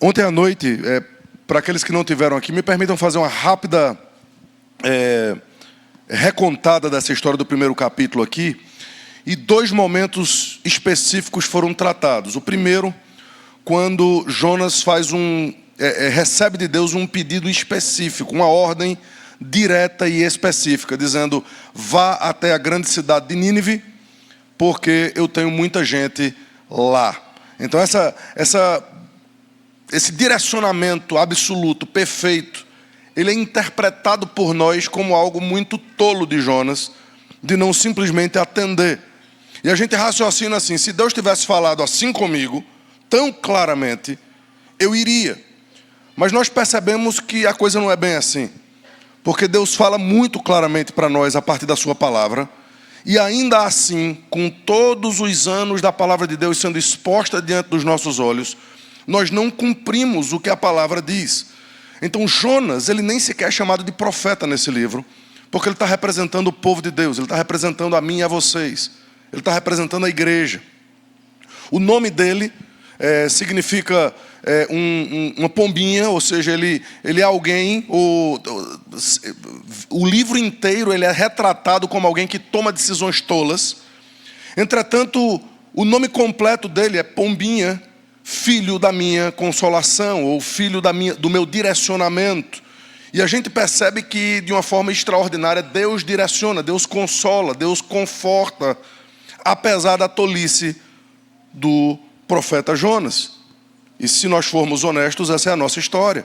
Ontem à noite, para aqueles que não estiveram aqui, me permitam fazer uma rápida recontada dessa história do primeiro capítulo aqui. E dois momentos específicos foram tratados. O primeiro, quando Jonas recebe de Deus um pedido específico, uma ordem direta e específica, dizendo: vá até a grande cidade de Nínive, porque eu tenho muita gente lá. Então esse direcionamento absoluto, perfeito, ele é interpretado por nós como algo muito tolo de Jonas, de não simplesmente atender. E a gente raciocina assim: se Deus tivesse falado assim comigo, tão claramente, eu iria. Mas nós percebemos que a coisa não é bem assim, porque Deus fala muito claramente para nós a partir da sua palavra, e ainda assim, com todos os anos da palavra de Deus sendo exposta diante dos nossos olhos, nós não cumprimos o que a palavra diz. Então Jonas, ele nem sequer é chamado de profeta nesse livro, porque ele está representando o povo de Deus, ele está representando a mim e a vocês, ele está representando a igreja. O nome dele significa uma pombinha, ou seja, ele é alguém, o livro inteiro ele é retratado como alguém que toma decisões tolas. Entretanto, o nome completo dele é Pombinha, filho da minha consolação, ou filho do meu direcionamento. E a gente percebe que, de uma forma extraordinária, Deus direciona, Deus consola, Deus conforta, apesar da tolice do profeta Jonas. E se nós formos honestos, essa é a nossa história.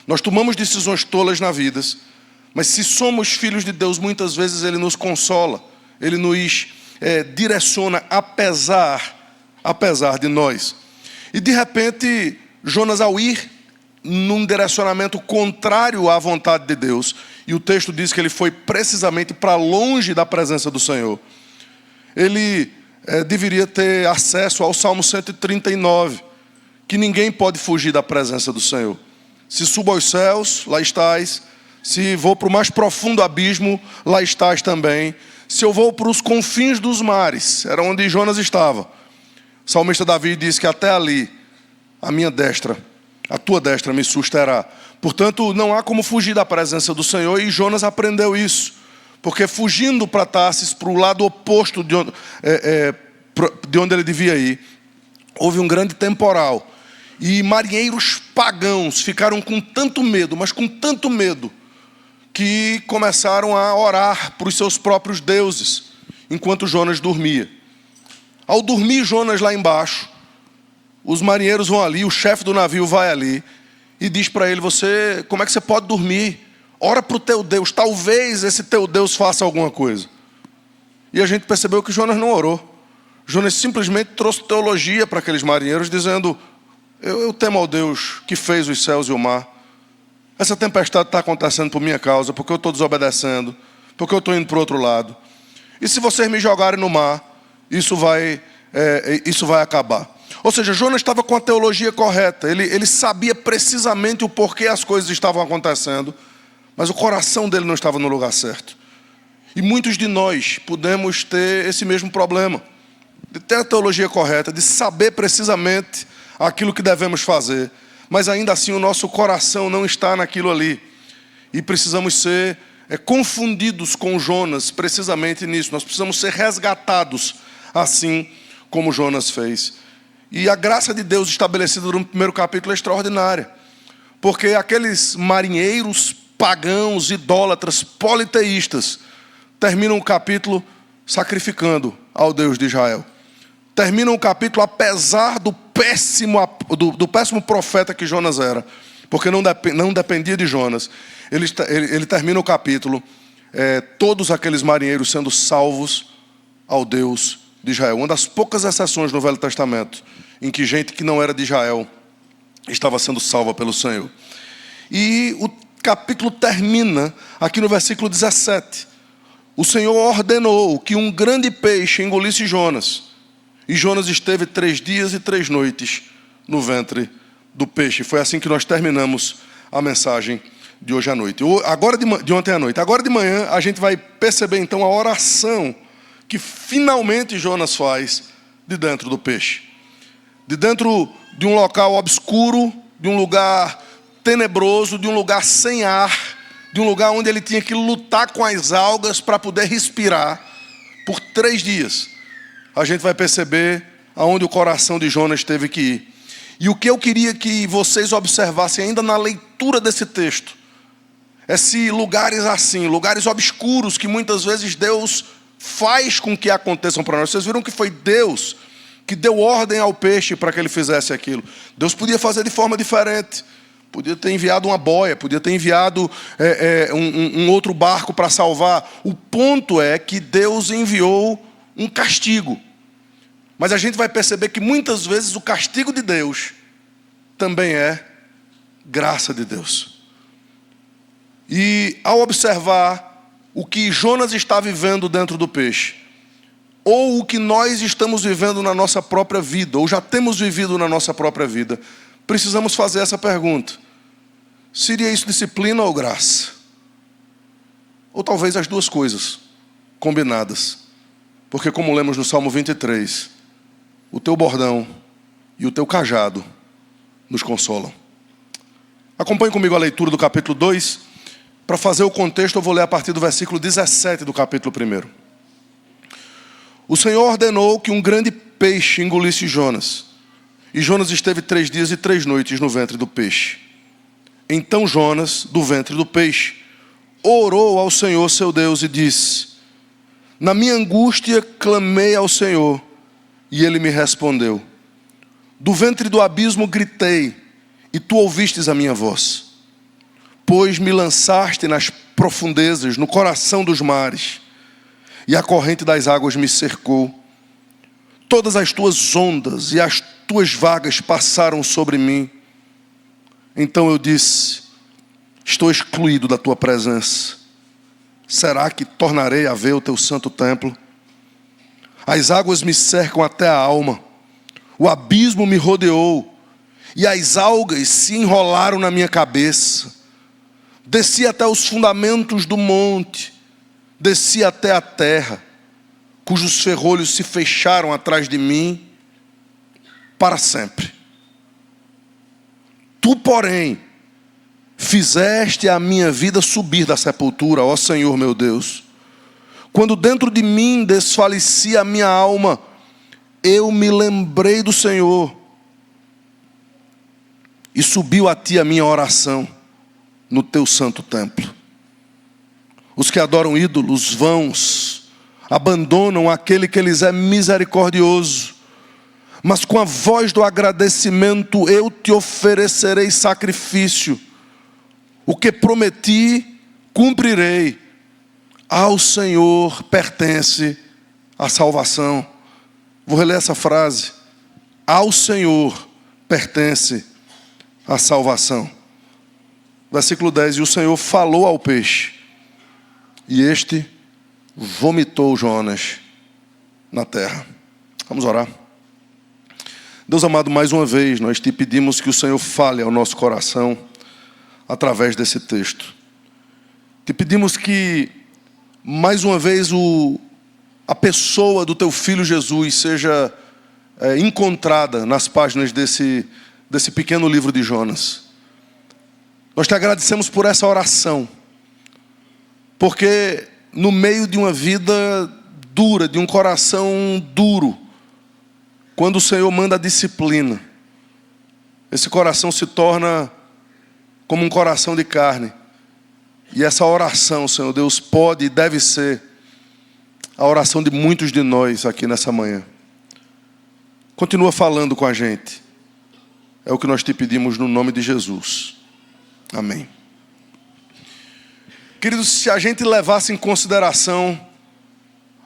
Nós tomamos decisões tolas na vida, mas se somos filhos de Deus, muitas vezes Ele nos consola, Ele nos direciona apesar de nós. E de repente, Jonas, ao ir num direcionamento contrário à vontade de Deus, e o texto diz que ele foi precisamente para longe da presença do Senhor, ele deveria ter acesso ao Salmo 139, que ninguém pode fugir da presença do Senhor. Se subo aos céus, lá estás. Se vou para o mais profundo abismo, lá estás também. Se eu vou para os confins dos mares, era onde Jonas estava. O salmista Davi diz que até ali, a minha destra, a tua destra me susterá. Portanto, não há como fugir da presença do Senhor, e Jonas aprendeu isso. Porque fugindo para Tarsis, para o lado oposto de onde ele devia ir, houve um grande temporal. E marinheiros pagãos ficaram com tanto medo, mas com tanto medo, que começaram a orar para os seus próprios deuses, enquanto Jonas dormia. Ao dormir Jonas lá embaixo, os marinheiros vão ali, o chefe do navio vai ali e diz para ele: como é que você pode dormir? Ora para o teu Deus, talvez esse teu Deus faça alguma coisa. E a gente percebeu que Jonas não orou. Jonas simplesmente trouxe teologia para aqueles marinheiros, dizendo: eu temo ao Deus que fez os céus e o mar. Essa tempestade está acontecendo por minha causa, porque eu estou desobedecendo, porque eu estou indo para o outro lado. E se vocês me jogarem no mar, isso vai acabar. Ou seja, Jonas estava com a teologia correta. Ele sabia precisamente o porquê as coisas estavam acontecendo, mas o coração dele não estava no lugar certo. E muitos de nós podemos ter esse mesmo problema, de ter a teologia correta, de saber precisamente aquilo que devemos fazer, mas ainda assim o nosso coração não está naquilo ali. E precisamos ser confundidos com Jonas precisamente nisso. Nós precisamos ser resgatados assim como Jonas fez. E a graça de Deus estabelecida no primeiro capítulo é extraordinária, porque aqueles marinheiros pagãos, idólatras, politeístas, terminam o capítulo sacrificando ao Deus de Israel. Terminam o capítulo apesar do péssimo profeta que Jonas era, porque não dependia de Jonas. Ele termina o capítulo, todos aqueles marinheiros sendo salvos ao Deus de Israel. Uma das poucas exceções no Velho Testamento em que gente que não era de Israel estava sendo salva pelo Senhor. E o capítulo termina aqui no versículo 17. O Senhor ordenou que um grande peixe engolisse Jonas. E Jonas esteve 3 dias e 3 noites no ventre do peixe. Foi assim que nós terminamos a mensagem de hoje à noite. De ontem à noite. Agora de manhã a gente vai perceber então a oração que finalmente Jonas faz de dentro do peixe. de dentro de um local obscuro, de um lugar tenebroso, de um lugar sem ar, de um lugar onde ele tinha que lutar com as algas para poder respirar por 3 dias. A gente vai perceber aonde o coração de Jonas teve que ir. E o que eu queria que vocês observassem ainda na leitura desse texto, é se lugares assim, lugares obscuros que muitas vezes Deus faz com que aconteçam para nós. Vocês viram que foi Deus que deu ordem ao peixe para que ele fizesse aquilo. Deus podia fazer de forma diferente. Podia ter enviado uma boia, podia ter enviado um outro barco para salvar. O ponto é que Deus enviou um castigo. Mas a gente vai perceber que muitas vezes o castigo de Deus também é graça de Deus. E ao observar o que Jonas está vivendo dentro do peixe, ou o que nós estamos vivendo na nossa própria vida, ou já temos vivido na nossa própria vida, precisamos fazer essa pergunta: seria isso disciplina ou graça? Ou talvez as duas coisas combinadas. Porque como lemos no Salmo 23, o teu bordão e o teu cajado nos consolam. Acompanhe comigo a leitura do capítulo 2. Para fazer o contexto, eu vou ler a partir do versículo 17 do capítulo 1. O Senhor ordenou que um grande peixe engolisse Jonas. E Jonas esteve 3 dias e 3 noites no ventre do peixe. Então Jonas, do ventre do peixe, orou ao Senhor seu Deus e disse: na minha angústia clamei ao Senhor, e Ele me respondeu. Do ventre do abismo gritei, e tu ouvistes a minha voz. Pois me lançaste nas profundezas, no coração dos mares, e a corrente das águas me cercou. Todas as tuas ondas e as tuas vagas passaram sobre mim. Então eu disse: estou excluído da tua presença. Será que tornarei a ver o teu santo templo? As águas me cercam até a alma. O abismo me rodeou, e as algas se enrolaram na minha cabeça. Desci até os fundamentos do monte, desci até a terra, cujos ferrolhos se fecharam atrás de mim para sempre. Tu, porém, fizeste a minha vida subir da sepultura, ó Senhor meu Deus. Quando dentro de mim desfalecia a minha alma, eu me lembrei do Senhor, e subiu a ti a minha oração no teu santo templo. Os que adoram ídolos vãos abandonam aquele que lhes é misericordioso, mas com a voz do agradecimento eu te oferecerei sacrifício. O que prometi, cumprirei. Ao Senhor pertence a salvação. Vou reler essa frase. Ao Senhor pertence a salvação. Versículo 10. E o Senhor falou ao peixe, e este vomitou Jonas na terra. Vamos orar. Deus amado, mais uma vez nós te pedimos que o Senhor fale ao nosso coração através desse texto. Te pedimos que mais uma vez a pessoa do teu Filho Jesus seja encontrada nas páginas desse pequeno livro de Jonas. Nós te agradecemos por essa oração, porque no meio de uma vida dura, de um coração duro, quando o Senhor manda a disciplina, esse coração se torna como um coração de carne. E essa oração, Senhor Deus, pode e deve ser a oração de muitos de nós aqui nessa manhã. Continua falando com a gente. É o que nós te pedimos no nome de Jesus. Amém. Queridos, se a gente levasse em consideração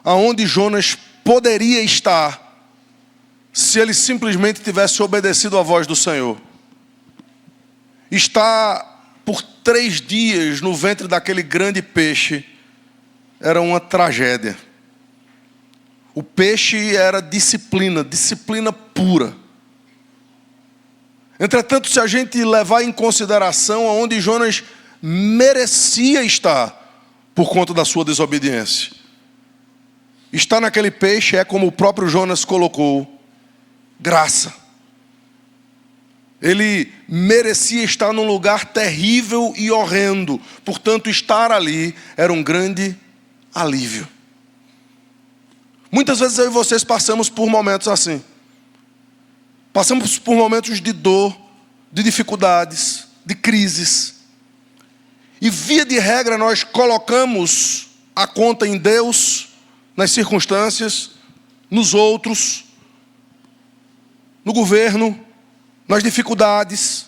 aonde Jonas poderia estar se ele simplesmente tivesse obedecido à voz do Senhor. Estar por 3 dias no ventre daquele grande peixe era uma tragédia. O peixe era disciplina pura. Entretanto, se a gente levar em consideração aonde Jonas merecia estar por conta da sua desobediência, estar naquele peixe é, como o próprio Jonas colocou, graça. Ele merecia estar num lugar terrível e horrendo. Portanto, estar ali era um grande alívio. Muitas vezes eu e vocês passamos por momentos assim. Passamos por momentos de dor, de dificuldades, de crises. E via de regra nós colocamos a conta em Deus, nas circunstâncias, nos outros, no governo, nas dificuldades.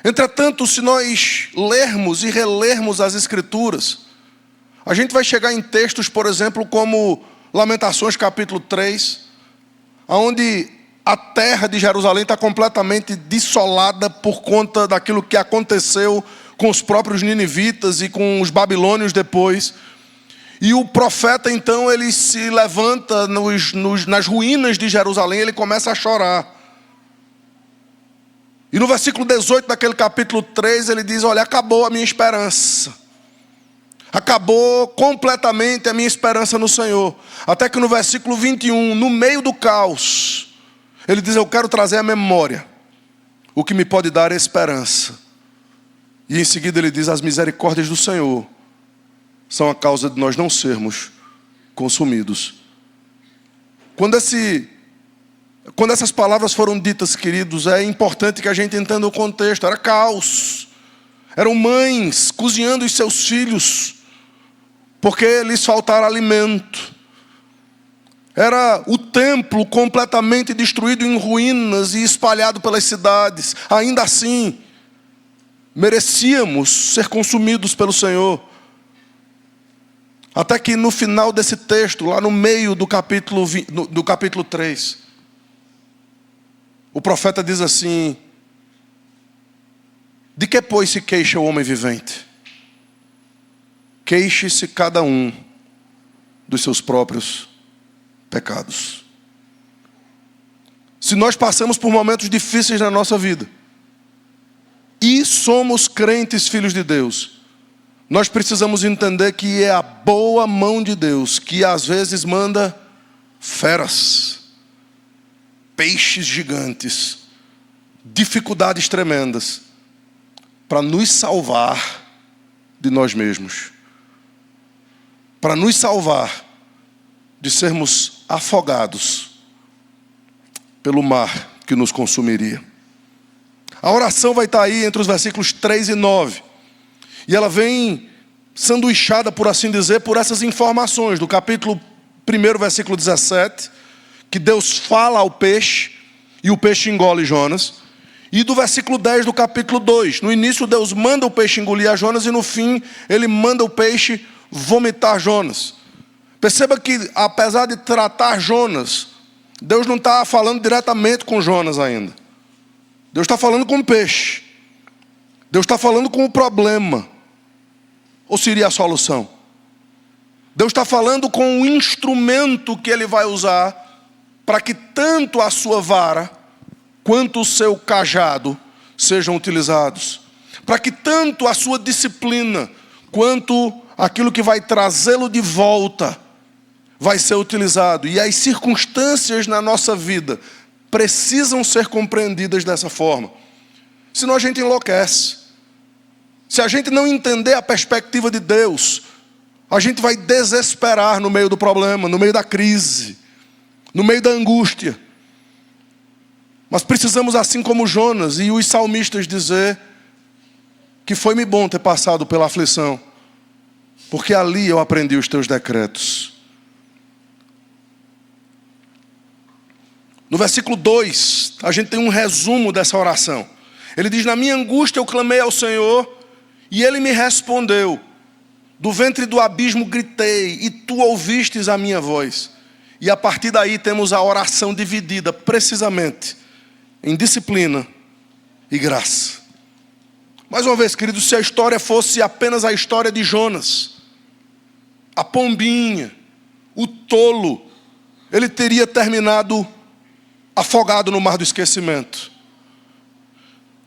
Entretanto, se nós lermos e relermos as Escrituras, a gente vai chegar em textos, por exemplo, como Lamentações capítulo 3, onde a terra de Jerusalém está completamente dessolada por conta daquilo que aconteceu com os próprios ninivitas e com os babilônios depois. E o profeta então ele se levanta nas ruínas de Jerusalém, ele começa a chorar. E no versículo 18 daquele capítulo 3 ele diz: olha, acabou a minha esperança. Acabou completamente a minha esperança no Senhor. Até que no versículo 21, no meio do caos, ele diz: eu quero trazer à memória o que me pode dar esperança. E em seguida ele diz: as misericórdias do Senhor são a causa de nós não sermos consumidos. Quando essas palavras foram ditas, queridos, é importante que a gente entenda o contexto. Era caos. Eram mães cozinhando os seus filhos, porque lhes faltara alimento. Era o templo completamente destruído em ruínas e espalhado pelas cidades. Ainda assim, merecíamos ser consumidos pelo Senhor. Até que no final desse texto, lá no meio do capítulo 3, o profeta diz assim: de que pois se queixa o homem vivente? Queixe-se cada um dos seus próprios pecados. Se nós passamos por momentos difíceis na nossa vida e somos crentes filhos de Deus, nós precisamos entender que é a boa mão de Deus que às vezes manda feras, peixes gigantes, dificuldades tremendas, para nos salvar de nós mesmos, para nos salvar de sermos afogados pelo mar que nos consumiria. A oração vai estar aí entre os versículos 3 e 9. E ela vem sanduichada, por assim dizer, por essas informações. Do capítulo 1, versículo 17, que Deus fala ao peixe, e o peixe engole Jonas. E do versículo 10 do capítulo 2. No início Deus manda o peixe engolir a Jonas, e no fim Ele manda o peixe vomitar Jonas. Perceba que, apesar de tratar Jonas, Deus não está falando diretamente com Jonas ainda. Deus está falando com o peixe. Deus está falando com o problema. Ou seria a solução? Deus está falando com o instrumento que Ele vai usar para que tanto a sua vara quanto o seu cajado sejam utilizados. Para que tanto a sua disciplina quanto aquilo que vai trazê-lo de volta vai ser utilizado. E as circunstâncias na nossa vida precisam ser compreendidas dessa forma. Senão a gente enlouquece. Se a gente não entender a perspectiva de Deus, a gente vai desesperar no meio do problema, no meio da crise, no meio da angústia. Mas precisamos, assim como Jonas e os salmistas, dizer que foi-me bom ter passado pela aflição, porque ali eu aprendi os teus decretos. No versículo 2, a gente tem um resumo dessa oração. Ele diz: na minha angústia eu clamei ao Senhor, e Ele me respondeu. Do ventre do abismo gritei, e tu ouvistes a minha voz. E a partir daí temos a oração dividida, precisamente, em disciplina e graça. Mais uma vez, queridos, se a história fosse apenas a história de Jonas, a pombinha, o tolo, ele teria terminado afogado no mar do esquecimento.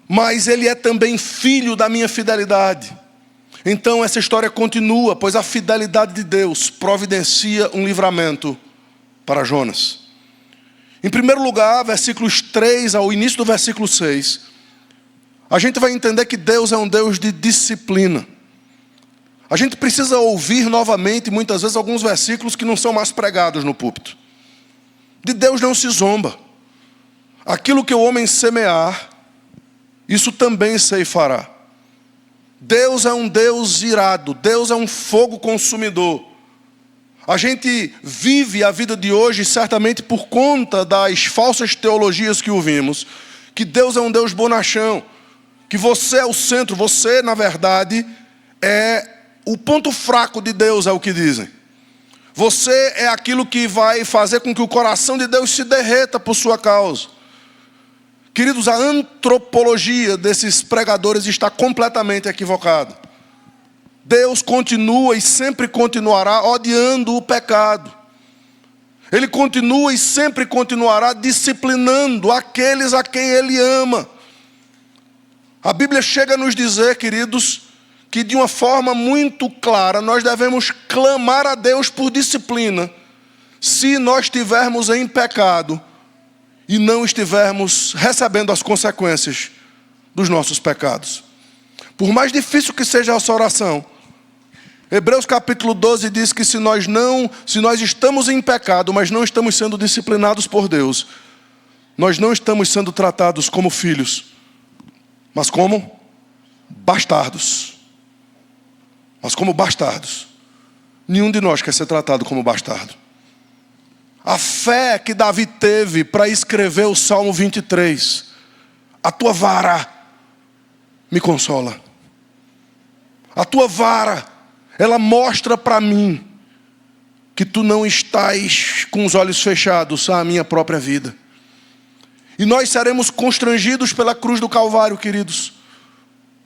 Mas ele é também filho da minha fidelidade. Então essa história continua, pois a fidelidade de Deus providencia um livramento para Jonas. Em primeiro lugar, versículos 3 ao início do versículo 6, a gente vai entender que Deus é um Deus de disciplina. A gente precisa ouvir novamente, muitas vezes, alguns versículos que não são mais pregados no púlpito. De Deus não se zomba. Aquilo que o homem semear, isso também ceifará. Deus é um Deus irado, Deus é um fogo consumidor. A gente vive a vida de hoje certamente por conta das falsas teologias que ouvimos, que Deus é um Deus bonachão, que você é o centro, você, na verdade, é o ponto fraco de Deus, é o que dizem. Você é aquilo que vai fazer com que o coração de Deus se derreta por sua causa. Queridos, a antropologia desses pregadores está completamente equivocada. Deus continua e sempre continuará odiando o pecado. Ele continua e sempre continuará disciplinando aqueles a quem Ele ama. A Bíblia chega a nos dizer, queridos, que de uma forma muito clara nós devemos clamar a Deus por disciplina se nós estivermos em pecado e não estivermos recebendo as consequências dos nossos pecados. Por mais difícil que seja essa oração, Hebreus capítulo 12 diz que se nós estamos em pecado, mas não estamos sendo disciplinados por Deus, nós não estamos sendo tratados como filhos, mas como bastardos. Mas como bastardos. Nenhum de nós quer ser tratado como bastardo. A fé que Davi teve para escrever o Salmo 23. A tua vara me consola. A tua vara, ela mostra para mim que tu não estás com os olhos fechados à minha própria vida. E nós seremos constrangidos pela cruz do Calvário, queridos.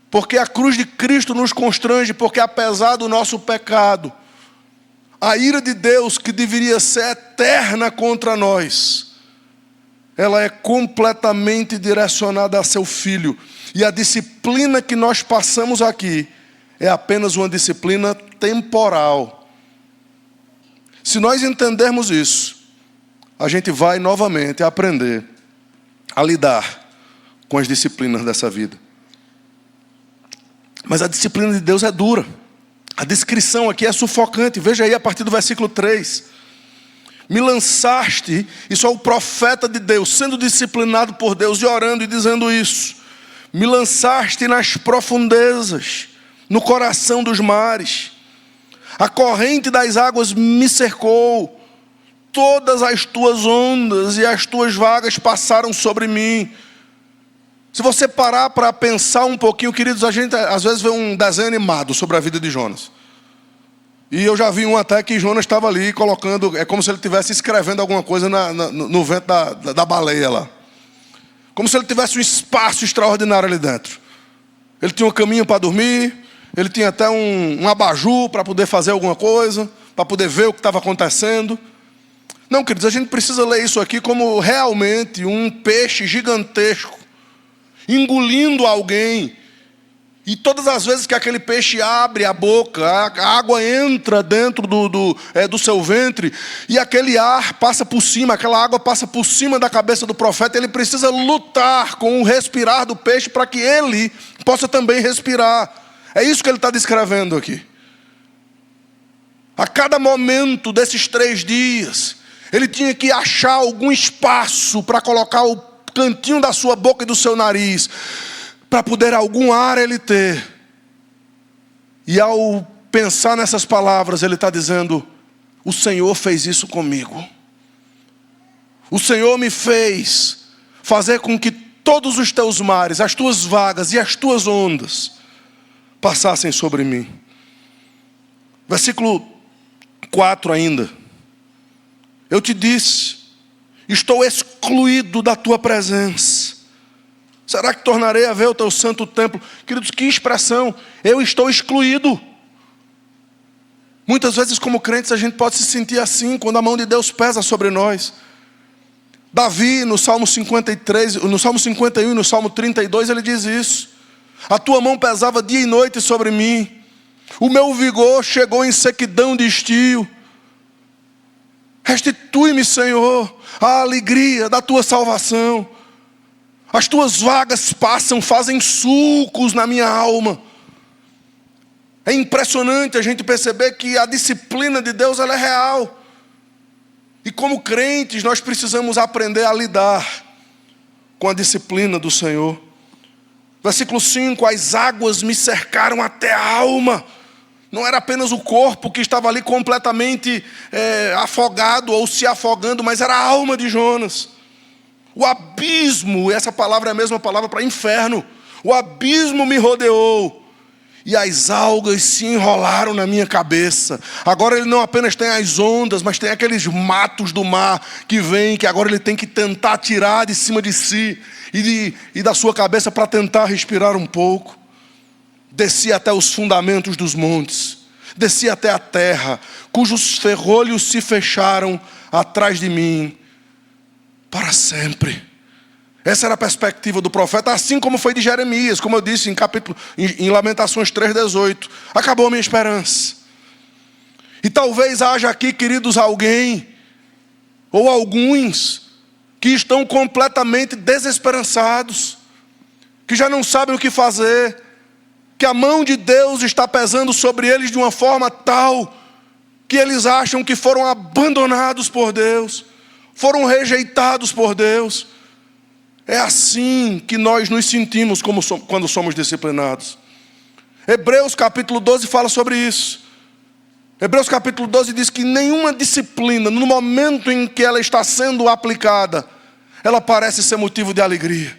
Porque a cruz de Cristo nos constrange, porque apesar do nosso pecado, a ira de Deus, que deveria ser eterna contra nós, ela é completamente direcionada a seu Filho. E a disciplina que nós passamos aqui é apenas uma disciplina temporal. Se nós entendermos isso, a gente vai novamente aprender a lidar com as disciplinas dessa vida. Mas a disciplina de Deus é dura. A descrição aqui é sufocante. Veja aí a partir do versículo 3. Me lançaste, isso é o profeta de Deus, sendo disciplinado por Deus e orando e dizendo isso. Me lançaste nas profundezas, no coração dos mares. A corrente das águas me cercou. Todas as tuas ondas e as tuas vagas passaram sobre mim. Se você parar para pensar um pouquinho, queridos, a gente às vezes vê um desenho animado sobre a vida de Jonas. E eu já vi um até que Jonas estava ali colocando, é como se ele estivesse escrevendo alguma coisa no vento da baleia lá. Como se ele tivesse um espaço extraordinário ali dentro. Ele tinha um caminho para dormir, ele tinha até um abajur para poder fazer alguma coisa, para poder ver o que estava acontecendo. Não, queridos, a gente precisa ler isso aqui como realmente um peixe gigantesco engolindo alguém. E todas as vezes que aquele peixe abre a boca, a água entra dentro do seu ventre, e aquele ar passa por cima, aquela água passa por cima da cabeça do profeta. Ele precisa lutar com o respirar do peixe para que ele possa também respirar. É isso que ele está descrevendo aqui. A cada momento desses 3 dias, ele tinha que achar algum espaço para colocar o cantinho da sua boca e do seu nariz, para poder algum ar ele ter. E ao pensar nessas palavras, ele está dizendo: o Senhor fez isso comigo. O Senhor me fez fazer com que todos os teus mares, as tuas vagas e as tuas ondas passassem sobre mim. Versículo 4 ainda. Eu te disse: estou excluído da tua presença. Será que tornarei a ver o teu santo templo? Queridos, que expressão! Eu estou excluído. Muitas vezes como crentes a gente pode se sentir assim, quando a mão de Deus pesa sobre nós. Davi, no Salmo 53, no Salmo 51 e no Salmo 32, ele diz isso. A tua mão pesava dia e noite sobre mim. O meu vigor chegou em sequidão de estio. Restitui-me, Senhor. a alegria da tua salvação. As tuas vagas passam, fazem sulcos na minha alma. É impressionante a gente perceber que a disciplina de Deus ela é real. E como crentes nós precisamos aprender a lidar com a disciplina do Senhor. Versículo 5, as águas me cercaram até a alma. Não era apenas o corpo que estava ali completamente afogado ou se afogando, mas era a alma de Jonas. O abismo, essa palavra é a mesma palavra para inferno. O abismo me rodeou e as algas se enrolaram na minha cabeça. Agora ele não apenas tem as ondas, mas tem aqueles matos do mar que vêm, que agora ele tem que tentar tirar de cima de si e da sua cabeça para tentar respirar um pouco. Desci até os fundamentos dos montes, desci até a terra, cujos ferrolhos se fecharam atrás de mim para sempre. Essa era a perspectiva do profeta, assim como foi de Jeremias, como eu disse em Lamentações 3,18. Acabou a minha esperança. E talvez haja aqui, queridos, alguém, ou alguns, que estão completamente desesperançados, que já não sabem o que fazer, que a mão de Deus está pesando sobre eles de uma forma tal, que eles acham que foram abandonados por Deus, foram rejeitados por Deus. É assim que nós nos sentimos quando somos disciplinados. Hebreus capítulo 12 fala sobre isso. Hebreus capítulo 12 diz que nenhuma disciplina, no momento em que ela está sendo aplicada, ela parece ser motivo de alegria.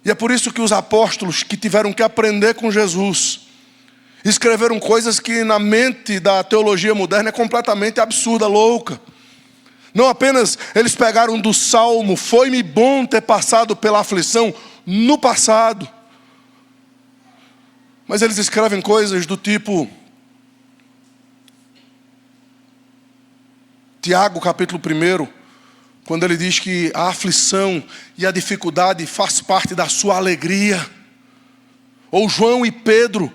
E é por isso que os apóstolos que tiveram que aprender com Jesus, escreveram coisas que na mente da teologia moderna é completamente absurda, louca. Não apenas eles pegaram do Salmo, foi-me bom ter passado pela aflição no passado. Mas eles escrevem coisas do tipo, Tiago capítulo 1, quando ele diz que a aflição e a dificuldade faz parte da sua alegria. Ou João e Pedro,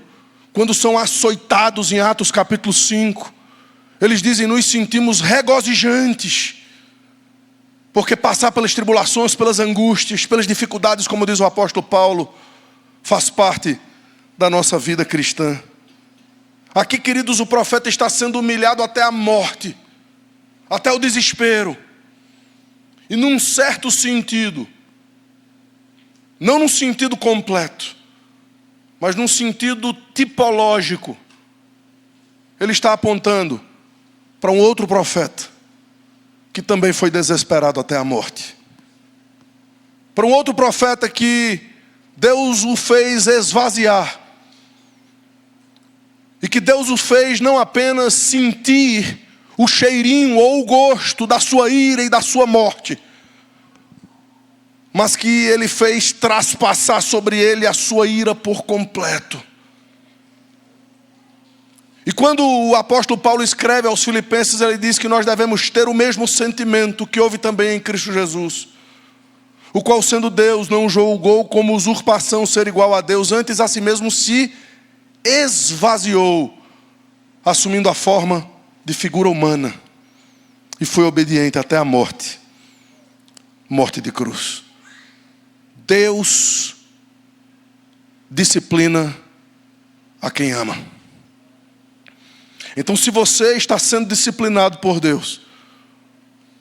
quando são açoitados em Atos capítulo 5, eles dizem, nos sentimos regozijantes, porque passar pelas tribulações, pelas angústias, pelas dificuldades, como diz o apóstolo Paulo, faz parte da nossa vida cristã. Aqui, queridos, o profeta está sendo humilhado até a morte, até o desespero. E num certo sentido, não num sentido completo, mas num sentido tipológico, ele está apontando para um outro profeta, que também foi desesperado até a morte. Para um outro profeta que Deus o fez esvaziar. E que Deus o fez não apenas sentir o cheirinho ou o gosto da sua ira e da sua morte, mas que ele fez traspassar sobre ele a sua ira por completo. E quando o apóstolo Paulo escreve aos Filipenses, ele diz que nós devemos ter o mesmo sentimento que houve também em Cristo Jesus, o qual, sendo Deus, não julgou como usurpação ser igual a Deus, antes a si mesmo se esvaziou, assumindo a forma de figura humana, e foi obediente até a morte, morte de cruz. Deus disciplina a quem ama. Então, se você está sendo disciplinado por Deus,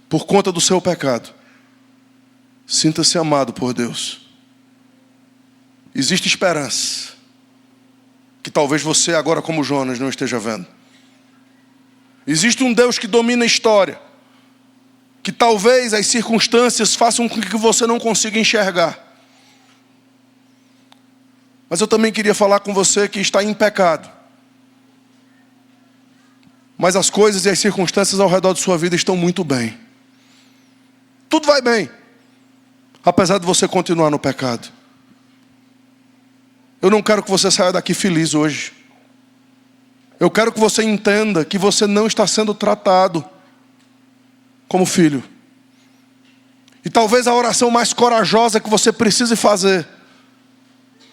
por conta do seu pecado, sinta-se amado por Deus. Existe esperança, que talvez você agora como Jonas não esteja vendo. Existe um Deus que domina a história, que talvez as circunstâncias façam com que você não consiga enxergar. Mas eu também queria falar com você que está em pecado, mas as coisas e as circunstâncias ao redor de sua vida estão muito bem. Tudo vai bem, apesar de você continuar no pecado. Eu não quero que você saia daqui feliz hoje. Eu quero que você entenda que você não está sendo tratado como filho. E talvez a oração mais corajosa que você precise fazer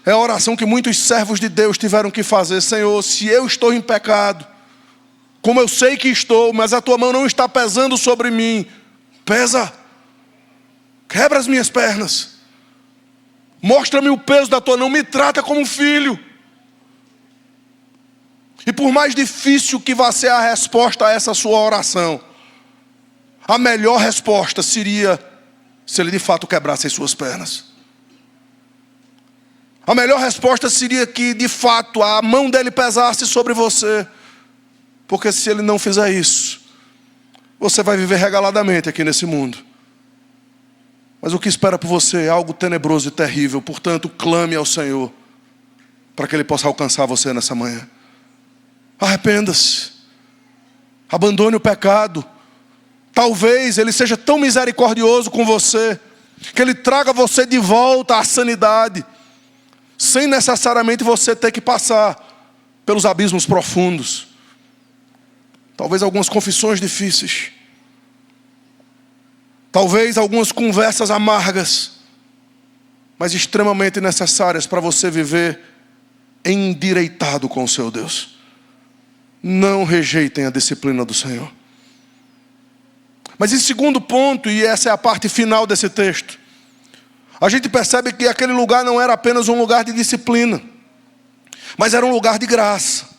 é a oração que muitos servos de Deus tiveram que fazer. Senhor, se eu estou em pecado, como eu sei que estou, mas a tua mão não está pesando sobre mim, Pesa, quebra as minhas pernas, mostra-me o peso da tua, não me trata como um filho. E por mais difícil que vá ser a resposta a essa sua oração, a melhor resposta seria se ele de fato quebrasse as suas pernas. A melhor resposta seria que de fato a mão dele pesasse sobre você. Porque se ele não fizer isso, você vai viver regaladamente aqui nesse mundo. Mas o que espera por você é algo tenebroso e terrível. Portanto, clame ao Senhor para que Ele possa alcançar você nessa manhã. Arrependa-se. Abandone o pecado. Talvez Ele seja tão misericordioso com você que Ele traga você de volta à sanidade, sem necessariamente você ter que passar pelos abismos profundos. Talvez algumas confissões difíceis. Talvez algumas conversas amargas, mas extremamente necessárias para você viver endireitado com o seu Deus. Não rejeitem a disciplina do Senhor. Mas em segundo ponto, e essa é a parte final desse texto, a gente percebe que aquele lugar não era apenas um lugar de disciplina, mas era um lugar de graça.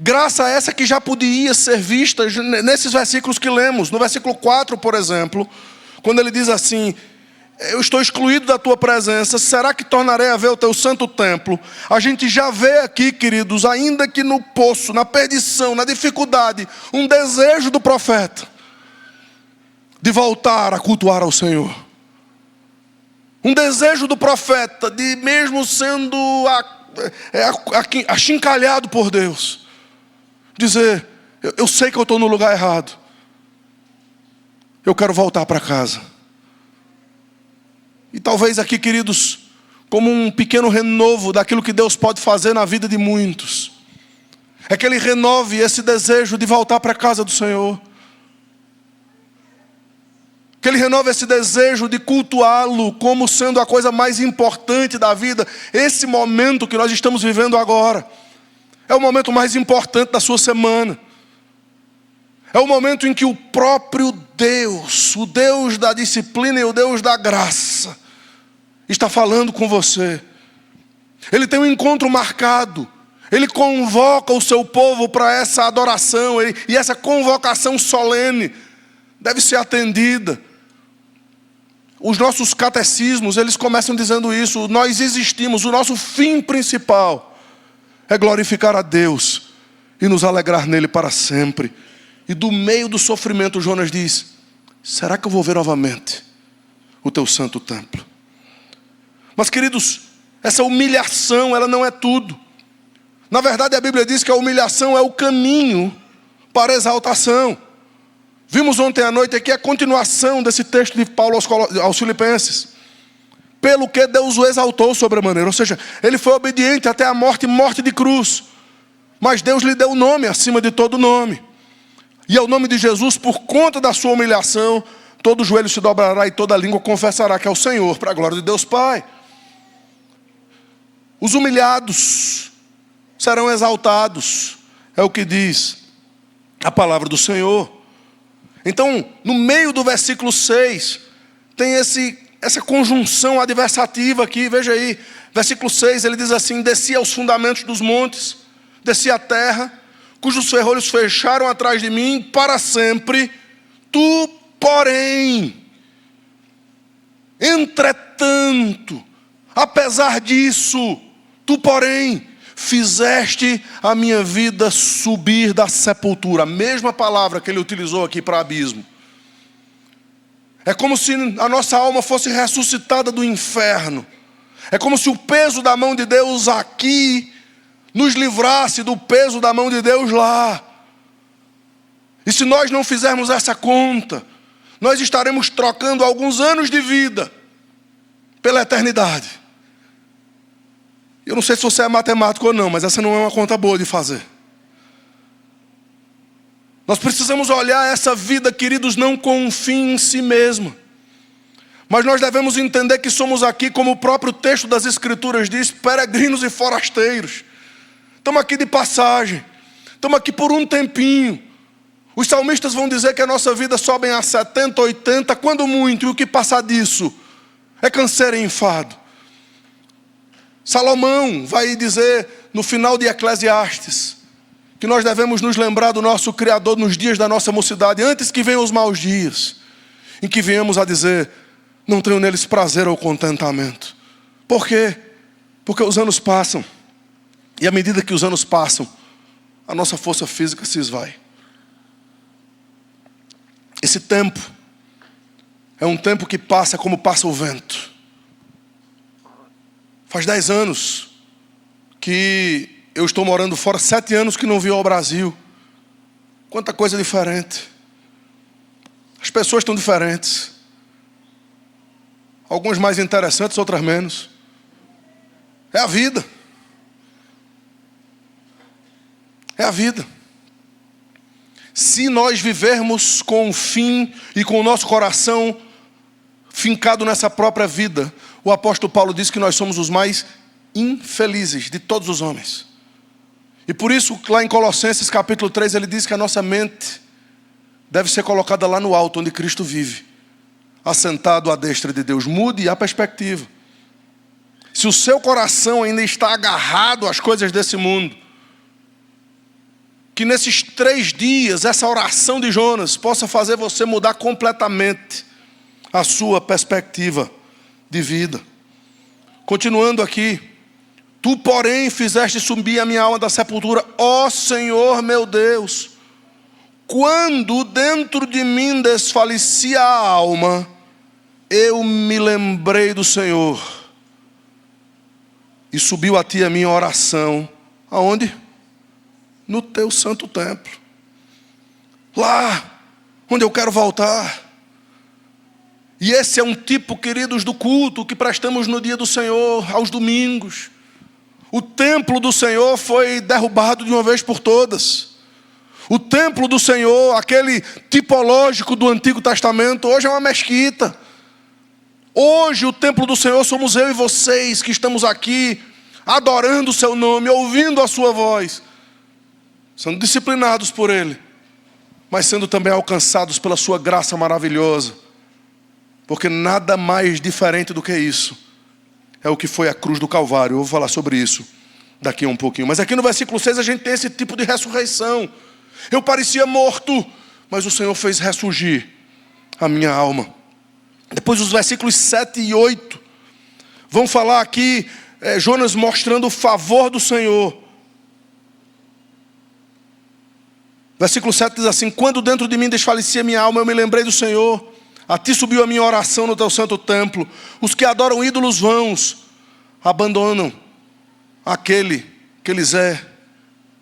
Graça essa que já podia ser vista nesses versículos que lemos. No versículo 4, por exemplo, quando ele diz assim: eu estou excluído da tua presença, será que tornarei a ver o teu santo templo? A gente já vê aqui, queridos, ainda que no poço, na perdição, na dificuldade, um desejo do profeta de voltar a cultuar ao Senhor. Um desejo do profeta de, mesmo sendo achincalhado por Deus, dizer: eu sei que eu estou no lugar errado, eu quero voltar para casa. E talvez aqui, queridos, como um pequeno renovo daquilo que Deus pode fazer na vida de muitos, é que Ele renove esse desejo de voltar para a casa do Senhor, que Ele renove esse desejo de cultuá-lo como sendo a coisa mais importante da vida. Esse momento que nós estamos vivendo agora é o momento mais importante da sua semana. É o momento em que o próprio Deus, o Deus da disciplina e o Deus da graça, está falando com você. Ele tem um encontro marcado. Ele convoca o seu povo para essa adoração. E essa convocação solene deve ser atendida. Os nossos catecismos, eles começam dizendo isso: nós existimos, o nosso fim principal é glorificar a Deus e nos alegrar nele para sempre. E do meio do sofrimento, Jonas diz: será que eu vou ver novamente o teu santo templo? Mas, queridos, essa humilhação, ela não é tudo. Na verdade, a Bíblia diz que a humilhação é o caminho para a exaltação. Vimos ontem à noite aqui a continuação desse texto de Paulo aos Filipenses. Pelo que Deus o exaltou sobremaneira. Ou seja, ele foi obediente até a morte de cruz. Mas Deus lhe deu o nome acima de todo nome. E ao nome de Jesus, por conta da sua humilhação, todo joelho se dobrará e toda língua confessará que é o Senhor, para a glória de Deus Pai. Os humilhados serão exaltados, é o que diz a palavra do Senhor. Então, no meio do versículo 6, tem essa conjunção adversativa aqui, veja aí. Versículo 6, ele diz assim: desci aos fundamentos dos montes, desci à terra, cujos ferrolhos fecharam atrás de mim para sempre. Tu, porém, entretanto, apesar disso, tu, porém, fizeste a minha vida subir da sepultura. A mesma palavra que ele utilizou aqui para abismo. É como se a nossa alma fosse ressuscitada do inferno. É como se o peso da mão de Deus aqui nos livrasse do peso da mão de Deus lá. E se nós não fizermos essa conta, nós estaremos trocando alguns anos de vida pela eternidade. Eu não sei se você é matemático ou não, mas essa não é uma conta boa de fazer. Nós precisamos olhar essa vida, queridos, não com um fim em si mesma. Mas nós devemos entender que somos aqui, como o próprio texto das Escrituras diz, peregrinos e forasteiros. Estamos aqui de passagem. Estamos aqui por um tempinho. Os salmistas vão dizer que a nossa vida sobe a 70, 80, quando muito, e o que passar disso é canseiro e enfado. Salomão vai dizer no final de Eclesiastes que nós devemos nos lembrar do nosso Criador nos dias da nossa mocidade, antes que venham os maus dias, em que venhamos a dizer, não tenho neles prazer ou contentamento. Por quê? Porque os anos passam, e à medida que os anos passam, a nossa força física se esvai. Esse tempo é um tempo que passa como passa o vento. Faz 10 anos que eu estou morando fora, 7 anos que não vim ao Brasil. Quanta coisa diferente. As pessoas estão diferentes. Algumas mais interessantes, outras menos. É a vida. É a vida. Se nós vivermos com o fim e com o nosso coração fincado nessa própria vida, o apóstolo Paulo diz que nós somos os mais infelizes de todos os homens. E por isso, lá em Colossenses capítulo 3, ele diz que a nossa mente deve ser colocada lá no alto, onde Cristo vive, assentado à destra de Deus. Mude a perspectiva. Se o seu coração ainda está agarrado às coisas desse mundo, que nesses 3 dias, essa oração de Jonas possa fazer você mudar completamente a sua perspectiva de vida. Continuando aqui. Tu, porém, fizeste subir a minha alma da sepultura, ó Senhor meu Deus. Quando dentro de mim desfalecia a alma, eu me lembrei do Senhor. E subiu a ti a minha oração. Aonde? No teu santo templo. Lá, onde eu quero voltar. E esse é um tipo, queridos, do culto que prestamos no dia do Senhor, aos domingos. O templo do Senhor foi derrubado de uma vez por todas. O templo do Senhor, aquele tipológico do Antigo Testamento, hoje é uma mesquita. Hoje o templo do Senhor somos eu e vocês que estamos aqui, adorando o seu nome, ouvindo a sua voz, sendo disciplinados por Ele, mas sendo também alcançados pela sua graça maravilhosa. Porque nada mais diferente do que isso é o que foi a cruz do Calvário. Eu vou falar sobre isso daqui a um pouquinho. Mas aqui no versículo 6 a gente tem esse tipo de ressurreição. Eu parecia morto, mas o Senhor fez ressurgir a minha alma. Depois os versículos 7 e 8 vão falar aqui, Jonas mostrando o favor do Senhor. Versículo 7 diz assim: quando dentro de mim desfalecia minha alma, eu me lembrei do Senhor. A ti subiu a minha oração no teu santo templo. Os que adoram ídolos vãos abandonam aquele que lhes é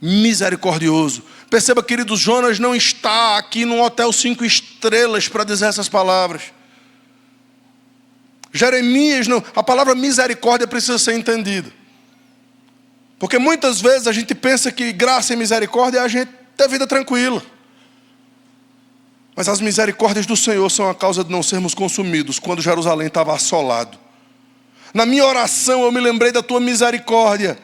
misericordioso. Perceba, queridos, Jonas não está aqui num hotel 5 estrelas para dizer essas palavras. Jeremias não. A palavra misericórdia precisa ser entendida. Porque muitas vezes a gente pensa que graça e misericórdia é a gente ter vida tranquila. Mas as misericórdias do Senhor são a causa de não sermos consumidos quando Jerusalém estava assolado. Na minha oração eu me lembrei da tua misericórdia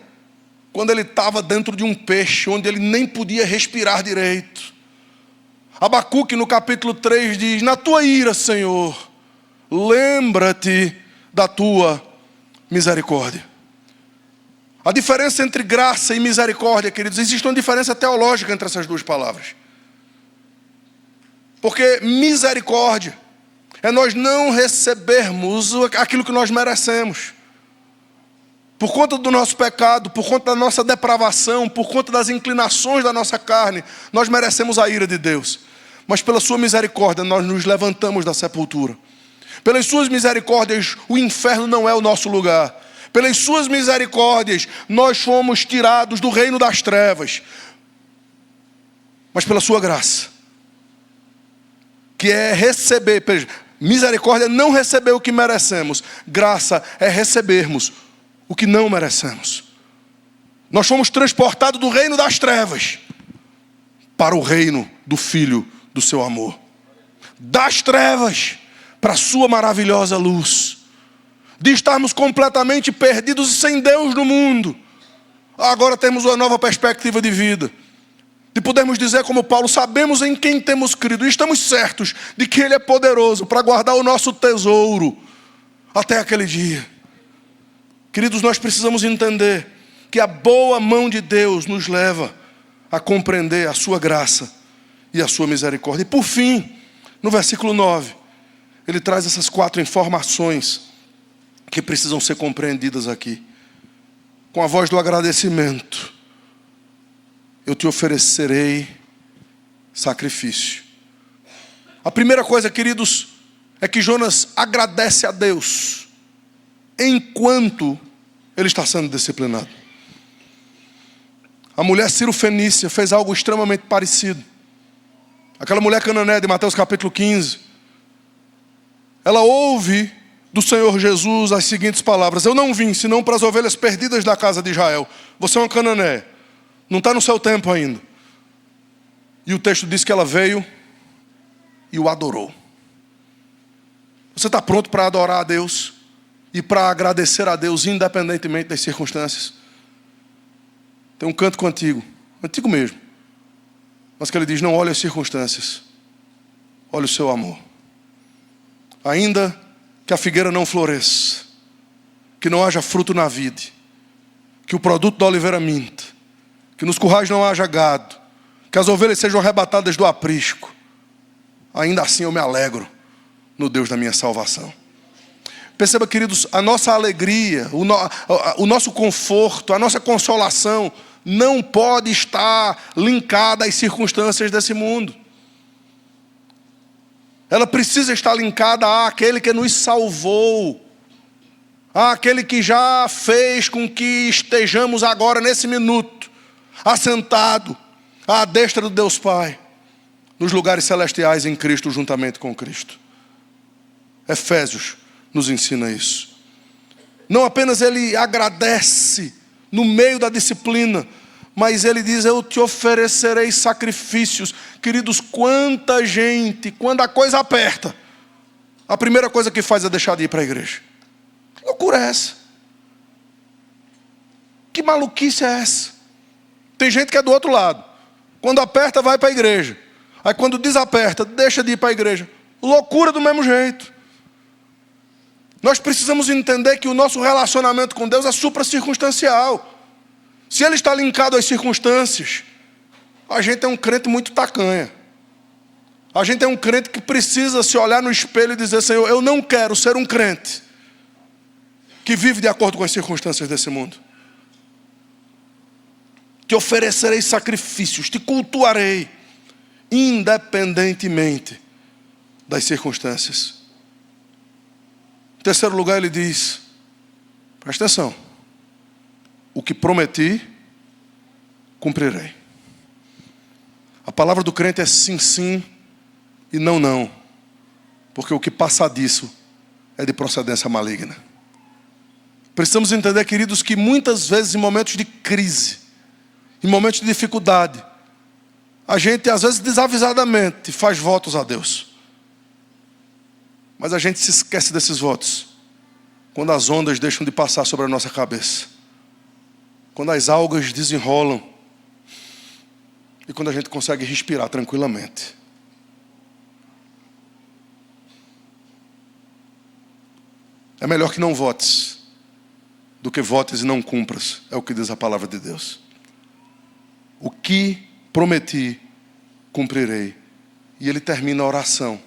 quando ele estava dentro de um peixe, onde ele nem podia respirar direito. Abacuque no capítulo 3 diz: na tua ira, Senhor, lembra-te da tua misericórdia. A diferença entre graça e misericórdia, queridos, existe uma diferença teológica entre essas duas palavras. Porque misericórdia é nós não recebermos aquilo que nós merecemos. Por conta do nosso pecado, por conta da nossa depravação, por conta das inclinações da nossa carne, nós merecemos a ira de Deus. Mas pela sua misericórdia nós nos levantamos da sepultura. Pelas suas misericórdias o inferno não é o nosso lugar. Pelas suas misericórdias nós fomos tirados do reino das trevas. Mas pela sua graça, que é receber, misericórdia é não receber o que merecemos, graça é recebermos o que não merecemos. Nós fomos transportados do reino das trevas para o reino do Filho do seu amor. Das trevas para a sua maravilhosa luz. De estarmos completamente perdidos e sem Deus no mundo, agora temos uma nova perspectiva de vida. de podermos dizer como Paulo, sabemos em quem temos crido, e estamos certos de que Ele é poderoso para guardar o nosso tesouro até aquele dia. Queridos, nós precisamos entender que a boa mão de Deus nos leva a compreender a sua graça e a sua misericórdia. E por fim, no versículo 9, ele traz essas 4 informações que precisam ser compreendidas aqui. Com a voz do agradecimento, eu te oferecerei sacrifício. A primeira coisa, queridos, é que Jonas agradece a Deus enquanto ele está sendo disciplinado. A mulher Ciro-fenícia fez algo extremamente parecido. Aquela mulher cananeia de Mateus capítulo 15, ela ouve do Senhor Jesus as seguintes palavras: eu não vim senão para as ovelhas perdidas da casa de Israel. Você é uma cananeia, não está no seu tempo ainda. E o texto diz que ela veio e o adorou. Você está pronto para adorar a Deus e para agradecer a Deus independentemente das circunstâncias? Tem um cântico antigo mesmo, mas que ele diz: não olhe as circunstâncias, olhe o seu amor. Ainda que a figueira não floresça, que não haja fruto na vide, que o produto da oliveira minta, que nos currais não haja gado, que as ovelhas sejam arrebatadas do aprisco, ainda assim eu me alegro no Deus da minha salvação. Perceba, queridos, a nossa alegria, o nosso conforto, a nossa consolação não pode estar linkada às circunstâncias desse mundo. Ela precisa estar linkada àquele que nos salvou, àquele que já fez com que estejamos agora, nesse minuto, assentado à destra do Deus Pai, nos lugares celestiais em Cristo, juntamente com Cristo. Efésios nos ensina isso. Não apenas ele agradece no meio da disciplina, mas ele diz: eu te oferecerei sacrifícios. Queridos, quanta gente, quando a coisa aperta, a primeira coisa que faz é deixar de ir para a igreja. Que loucura é essa? Que maluquice é essa? Tem gente que é do outro lado. Quando aperta, vai para a igreja. Aí quando desaperta, deixa de ir para a igreja. Loucura do mesmo jeito. Nós precisamos entender que o nosso relacionamento com Deus é supracircunstancial. Se ele está linkado às circunstâncias, a gente é um crente muito tacanha. A gente é um crente que precisa se olhar no espelho e dizer: Senhor, eu não quero ser um crente que vive de acordo com as circunstâncias desse mundo. Te oferecerei sacrifícios, te cultuarei, independentemente das circunstâncias. Em terceiro lugar, ele diz: presta atenção, o que prometi, cumprirei. A palavra do crente é sim, sim e não, não. Porque o que passa disso é de procedência maligna. Precisamos entender, queridos, que muitas vezes em momentos de crise, em momentos de dificuldade, a gente às vezes desavisadamente faz votos a Deus. Mas a gente se esquece desses votos quando as ondas deixam de passar sobre a nossa cabeça, quando as algas desenrolam e quando a gente consegue respirar tranquilamente. É melhor que não votes do que votes e não cumpras, é o que diz a palavra de Deus. O que prometi, cumprirei. E ele termina a oração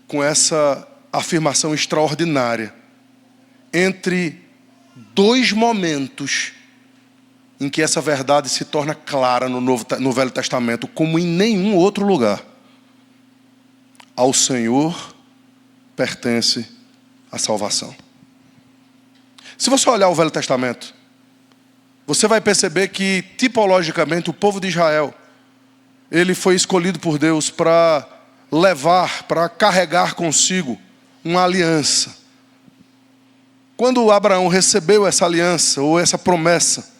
com essa afirmação extraordinária entre dois momentos em que essa verdade se torna clara no Velho Testamento como em nenhum outro lugar. Ao Senhor pertence a salvação. Se você olhar o Velho Testamento, você vai perceber que tipologicamente o povo de Israel, ele foi escolhido por Deus para levar, para carregar consigo uma aliança. Quando Abraão recebeu essa aliança ou essa promessa,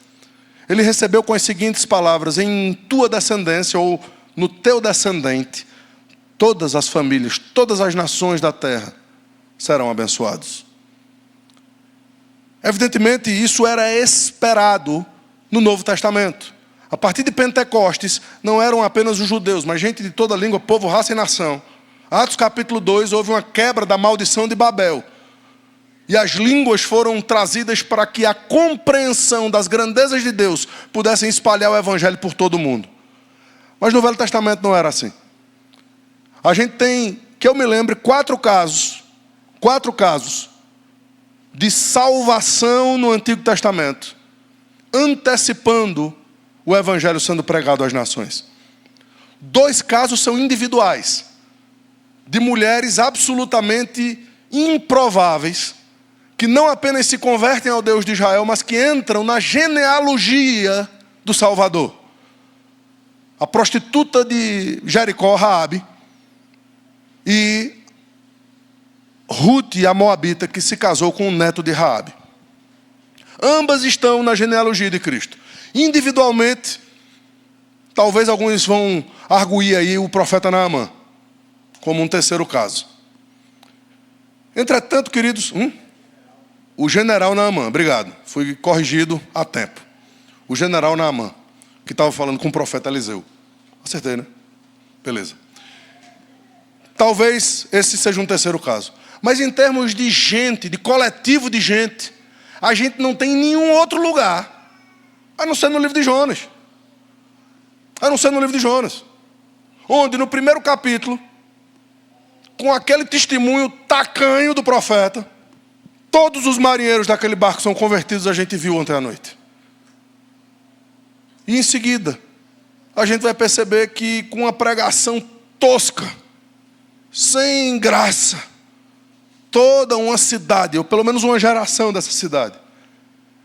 ele recebeu com as seguintes palavras: em tua descendência ou no teu descendente, todas as famílias, todas as nações da terra serão abençoados. Evidentemente isso era esperado no Novo Testamento. A partir de Pentecostes, não eram apenas os judeus, mas gente de toda língua, povo, raça e nação. Atos capítulo 2, houve uma quebra da maldição de Babel. E as línguas foram trazidas para que a compreensão das grandezas de Deus pudessem espalhar o evangelho por todo o mundo. Mas no Velho Testamento não era assim. A gente tem, que eu me lembre, quatro casos de salvação no Antigo Testamento, antecipando o evangelho sendo pregado às nações. 2 casos são individuais, de mulheres absolutamente improváveis, que não apenas se convertem ao Deus de Israel, mas que entram na genealogia do Salvador. A prostituta de Jericó, Raabe, e Ruth, a moabita, que se casou com o neto de Raabe. Ambas estão na genealogia de Cristo. Individualmente, talvez alguns vão arguir aí o profeta Naamã, como um terceiro caso. Entretanto, queridos, o general Naamã, obrigado, fui corrigido a tempo. O general Naamã, que estava falando com o profeta Eliseu. Acertei, né? Beleza. Talvez esse seja um terceiro caso. Mas em termos de gente, de coletivo de gente, a gente não tem nenhum outro lugar, a não ser no livro de Jonas. Onde no primeiro capítulo, com aquele testemunho tacanho do profeta, todos os marinheiros daquele barco são convertidos, a gente viu ontem à noite. E em seguida, a gente vai perceber que com uma pregação tosca, sem graça, toda uma cidade, ou pelo menos uma geração dessa cidade,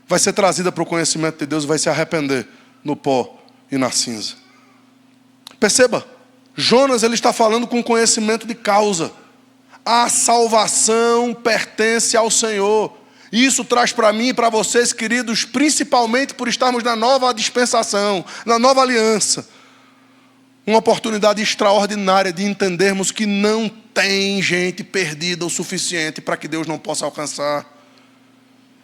vai ser trazida para o conhecimento de Deus e vai se arrepender no pó e na cinza. Perceba, Jonas ele está falando com conhecimento de causa. A salvação pertence ao Senhor. Isso traz para mim e para vocês, queridos, principalmente por estarmos na nova dispensação, na nova aliança, uma oportunidade extraordinária de entendermos que não tem gente perdida o suficiente para que Deus não possa alcançar.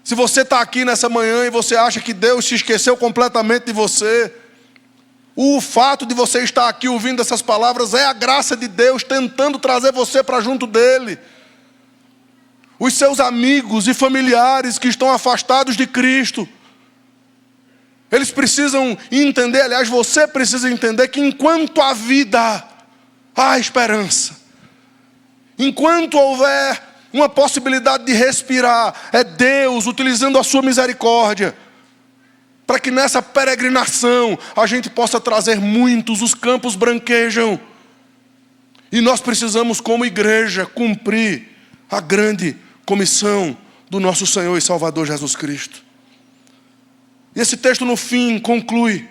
Se você está aqui nessa manhã e você acha que Deus se esqueceu completamente de você, o fato de você estar aqui ouvindo essas palavras é a graça de Deus tentando trazer você para junto dEle. Os seus amigos e familiares que estão afastados de Cristo, eles precisam entender, aliás, você precisa entender que enquanto há vida, há esperança. Enquanto houver uma possibilidade de respirar, é Deus utilizando a sua misericórdia, para que nessa peregrinação a gente possa trazer muitos, os campos branquejam. E nós precisamos, como igreja, cumprir a grande comissão do nosso Senhor e Salvador Jesus Cristo. E esse texto no fim conclui.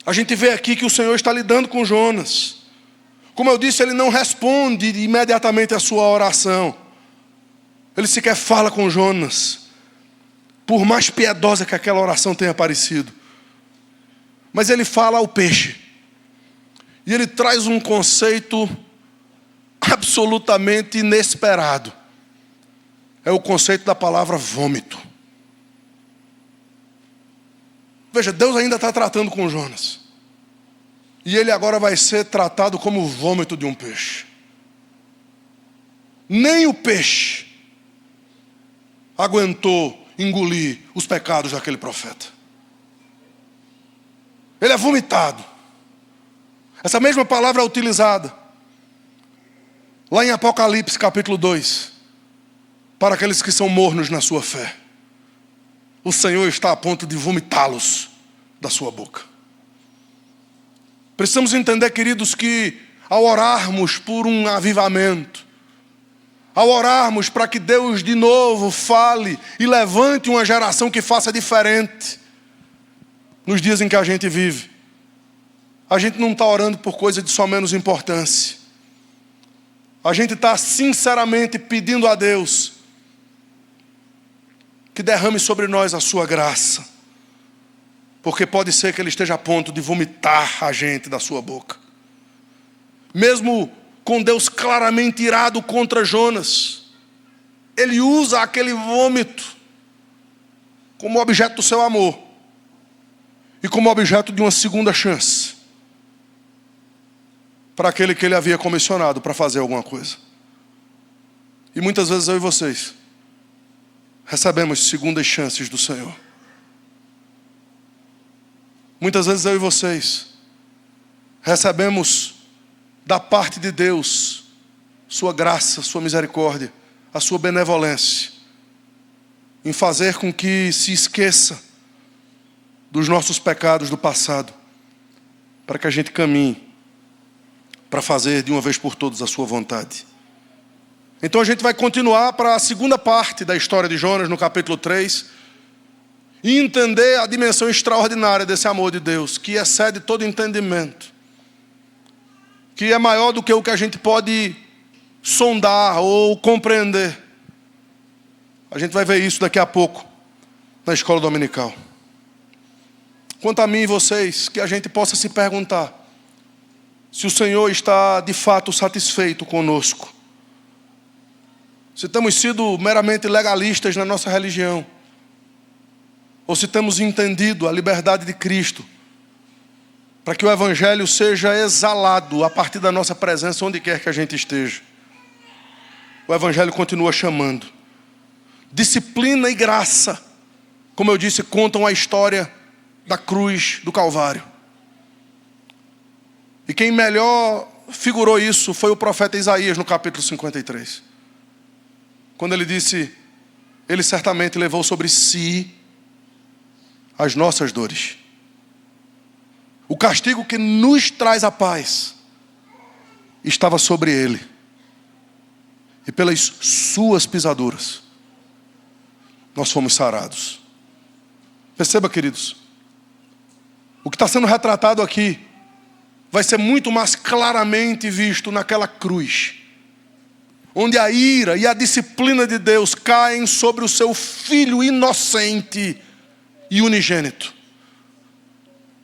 A gente vê aqui que o Senhor está lidando com Jonas. Como eu disse, ele não responde imediatamente a sua oração. Ele sequer fala com Jonas, por mais piedosa que aquela oração tenha parecido. Mas ele fala ao peixe. E ele traz um conceito absolutamente inesperado. É o conceito da palavra vômito. Veja, Deus ainda está tratando com Jonas. E ele agora vai ser tratado como o vômito de um peixe. Nem o peixe aguentou engolir os pecados daquele profeta. Ele é vomitado. Essa mesma palavra é utilizada lá em Apocalipse capítulo 2, para aqueles que são mornos na sua fé. O Senhor está a ponto de vomitá-los da sua boca. Precisamos entender, queridos, que ao orarmos por um avivamento, ao orarmos para que Deus de novo fale e levante uma geração que faça diferente, nos dias em que a gente vive, a gente não está orando por coisa de só menos importância. A gente está sinceramente pedindo a Deus que derrame sobre nós a sua graça. Porque pode ser que ele esteja a ponto de vomitar a gente da sua boca. Mesmo com Deus claramente irado contra Jonas, ele usa aquele vômito como objeto do seu amor. e como objeto de uma segunda chance para aquele que ele havia comissionado para fazer alguma coisa. E muitas vezes eu e vocês recebemos segundas chances do Senhor. Muitas vezes eu e vocês recebemos da parte de Deus sua graça, sua misericórdia, a sua benevolência, em fazer com que se esqueça dos nossos pecados do passado, para que a gente caminhe para fazer de uma vez por todas a sua vontade. Então a gente vai continuar para a segunda parte da história de Jonas, no capítulo 3, e entender a dimensão extraordinária desse amor de Deus, que excede todo entendimento, que é maior do que o que a gente pode sondar ou compreender. A gente vai ver isso daqui a pouco na escola dominical. Quanto a mim e vocês, que a gente possa se perguntar se o Senhor está de fato satisfeito conosco, se temos sido meramente legalistas na nossa religião, ou se temos entendido a liberdade de Cristo, para que o Evangelho seja exalado a partir da nossa presença onde quer que a gente esteja. O Evangelho continua chamando. Disciplina e graça, como eu disse, contam a história da cruz do Calvário. E quem melhor figurou isso foi o profeta Isaías no capítulo 53. Quando ele disse, ele certamente levou sobre si as nossas dores. O castigo que nos traz a paz estava sobre ele. E pelas suas pisaduras nós fomos sarados. Perceba, queridos, o que está sendo retratado aqui vai ser muito mais claramente visto naquela cruz, onde a ira e a disciplina de Deus caem sobre o seu Filho inocente e unigênito,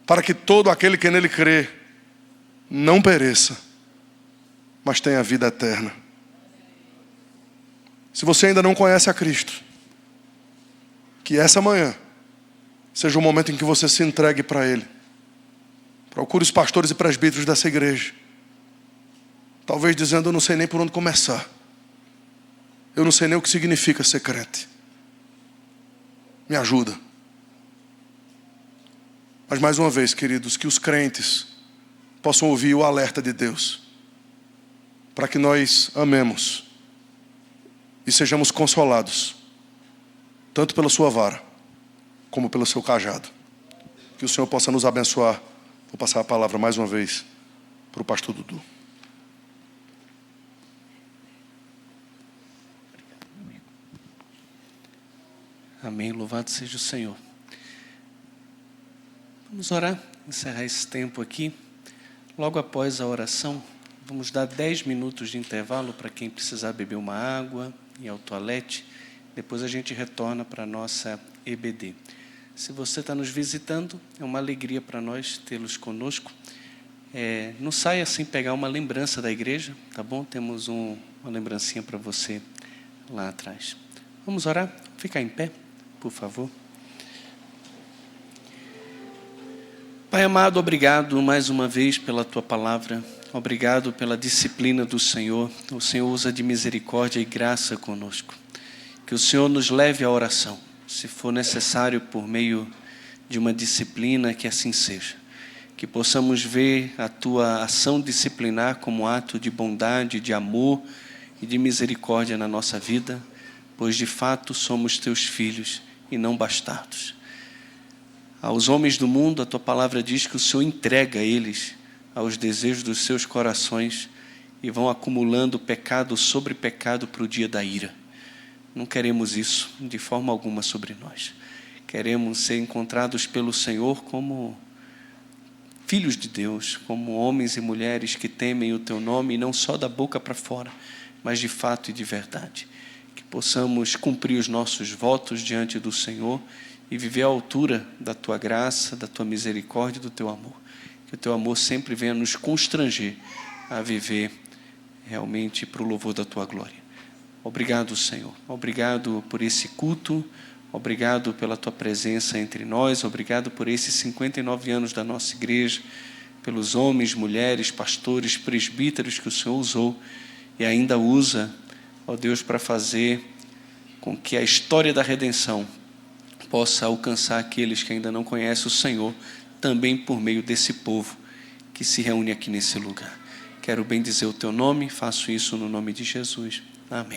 para que todo aquele que nele crê não pereça, mas tenha vida eterna. Se você ainda não conhece a Cristo, que essa manhã seja o momento em que você se entregue para Ele. Procure os pastores e presbíteros dessa igreja, talvez dizendo, eu não sei nem por onde começar, eu não sei nem o que significa ser crente, me ajuda. Mas mais uma vez, queridos, que os crentes possam ouvir o alerta de Deus, para que nós amemos e sejamos consolados, tanto pela sua vara, como pelo seu cajado. Que o Senhor possa nos abençoar. Vou passar a palavra mais uma vez para o pastor Dudu. Amém, louvado seja o Senhor. Vamos orar, encerrar esse tempo aqui. Logo após a oração, vamos dar 10 minutos de intervalo para quem precisar beber uma água, ir ao toalete. Depois a gente retorna para a nossa EBD. Se você está nos visitando, é uma alegria para nós tê-los conosco. Não saia sem pegar uma lembrança da igreja, tá bom? Temos uma lembrancinha para você lá atrás. Vamos orar? Ficar em pé, por favor. Pai amado, obrigado mais uma vez pela Tua palavra. Obrigado pela disciplina do Senhor. O Senhor usa de misericórdia e graça conosco. Que o Senhor nos leve à oração. Se for necessário, por meio de uma disciplina, que assim seja. Que possamos ver a Tua ação disciplinar como ato de bondade, de amor e de misericórdia na nossa vida, pois de fato somos Teus filhos e não bastardos. Aos homens do mundo, a Tua palavra diz que o Senhor entrega eles aos desejos dos seus corações e vão acumulando pecado sobre pecado para o dia da ira. Não queremos isso de forma alguma sobre nós. Queremos ser encontrados pelo Senhor como filhos de Deus, como homens e mulheres que temem o Teu nome, e não só da boca para fora, mas de fato e de verdade. Que possamos cumprir os nossos votos diante do Senhor e viver à altura da Tua graça, da Tua misericórdia e do Teu amor. Que o Teu amor sempre venha nos constranger a viver realmente para o louvor da Tua glória. Obrigado, Senhor. Obrigado por esse culto. Obrigado pela tua presença entre nós. Obrigado por esses 59 anos da nossa igreja, pelos homens, mulheres, pastores, presbíteros que o Senhor usou e ainda usa, ó Deus, para fazer com que a história da redenção possa alcançar aqueles que ainda não conhecem o Senhor, também por meio desse povo que se reúne aqui nesse lugar. Quero bendizer o teu nome, faço isso no nome de Jesus. Amém.